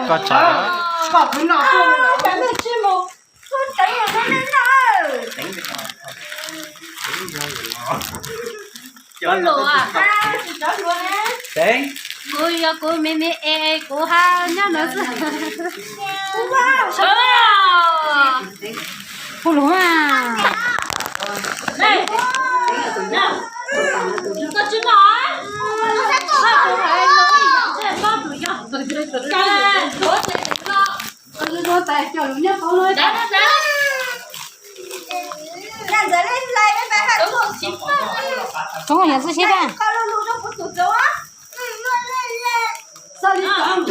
có chả Có thứ nào không? Chẳng được chứ một. Tôi chẳng là nó lên đâu. Con lụa à? Chị cho luôn á. tính Cô mẹ cô ha nhá nó sợ. Cô lụa à? Đây. Nào. Chúng ta chưa nói. Cô phải nói chuyện con tụi nhau. Đố tay cho lũ nhá con ơi. Đá. Nàng giờ lên lại với bà hạt. Chúng mình nhận sự xếp à? Con luôn luôn có tụt dấu á. Sao đi con?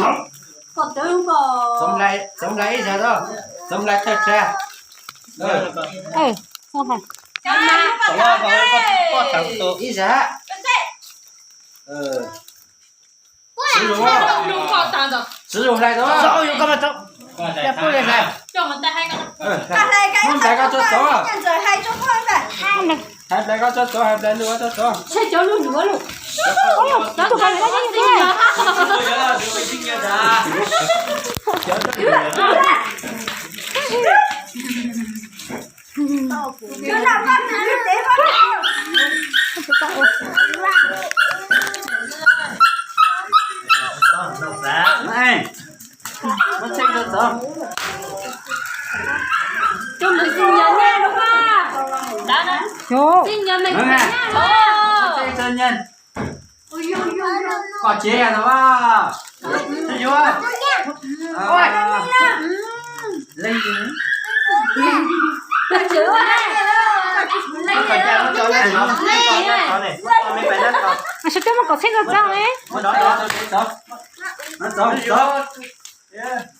Còn tới không có. sống lấy ra đó sống lấy thật ra Không phải. có thằng tổ ý giá sử dụng không sử dụng lại đó sao dùng cái mà đâu đẹp quá lên này muốn đại cao cho chó Nàng giờ hai cho con vậy. hai đại cao cho chó hai đại nữa cho chó Sẽ cho luôn nữa luôn. Đó tụi bay nó như thế này. Cứ làm con cứ tế con. này nó chơi được không Chúc mừng sinh nhật nha đúng không? Đó. Sinh nhật mình nha. chơi chân nhân có chế à đó à thấy chưa ôi lên gì Được chưa? phải cha nó cho lên nó này nó phải đất không À sao mà có thích được sao ấy? nó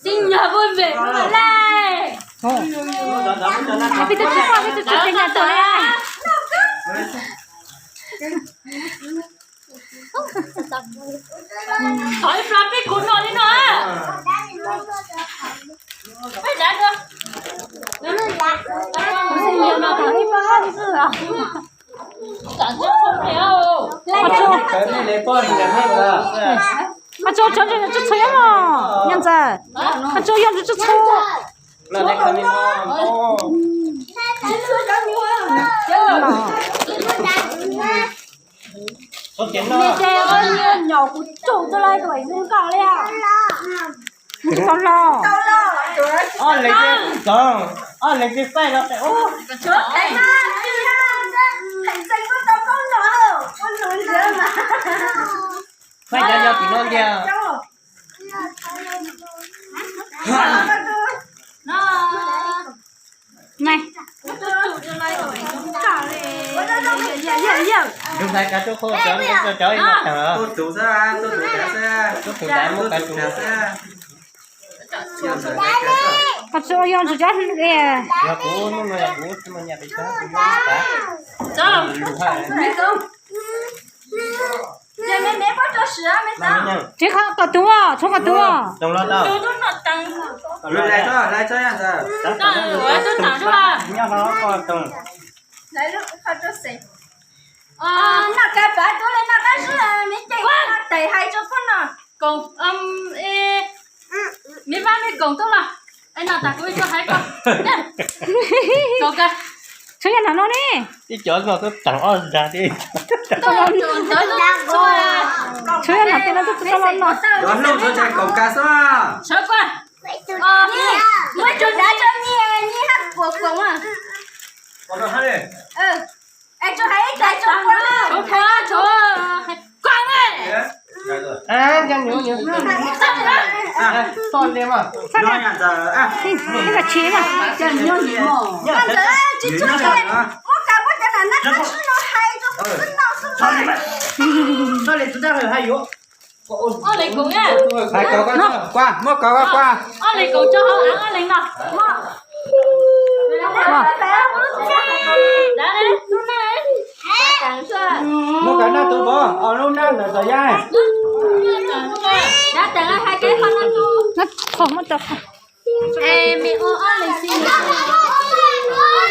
Sinh nhật vui vẻ của mình đây. À bây giờ chúng ta bây giờ sinh nhật tới à? Hỏi Fluffy cái cuốn nó đi nữa. Phải đã được. Sinh nhật mà thằng đi bao nhiêu à? Chẳng cho không hiểu. cái này lấy con thì hay mà À cho chơi mà. Nhân giờ. À cho用就抽。 là đây cái này có tiền đó Nè trẻ ơi nhỏ của chủ cho lại tuổi nên cả đấy à. Con lo. lấy cái con lấy cái phai đó phải ô Đấy mà. Thành sinh có đâu con nó. Con lớn nữa mà. phai ra thì non kìa Này. chúng ta cả chỗ khô cho mà thở tôi chủ ra tôi chủ đại một cái chủ Có cho用就叫那个。 nhà cũ nhưng mà nhà bị sao Cho. Giờ mẹ mẹ bắt cho sữa mẹ sao? Chứ không có đúng à, không có đúng à. trong lo đâu rồi lại cho anh giờ nhà nó có trong Lấy lúc phát cho sữa. Nó cái bát tôi lên nó cái sữa mẹ chạy nó đẩy hai cho con nó. Còn miếng bánh miếng còn tốt là anh nào tặng cho hai con. Còn cái chơi nhà nó đi. đi chợ mà cứ tặng on ra đi chơi nhà tên nó cứ cho nó nó. đón lúc cho chạy cổng cá sao Sợ quá. Mới chuột đã cho nhỉ hát cuộc cũng à. còn nó hết đi Anh cho hai cái cho con à. Chỗ quá chỗ quăng ấy. à chẳng nhiều con đi mà nói nhà giờ Cái là chế mà. Chẳng nhiều gì mà. Anh giờ chỉ cho cái có cả có cái là nó cái sữa nó hay cho con nó sữa. sao lại chúng ta phải hay yếu Lấy cùng nha. hai cậu con qua mua cậu qua Lấy cùng cho họ ăn lấy nào. Đã đấy, lúc này. mua cái nào từ bố ở lúc nào là thời gian Đã tặng hai cái con nó chú. Nó không mất đâu. Em mình ô lấy xin.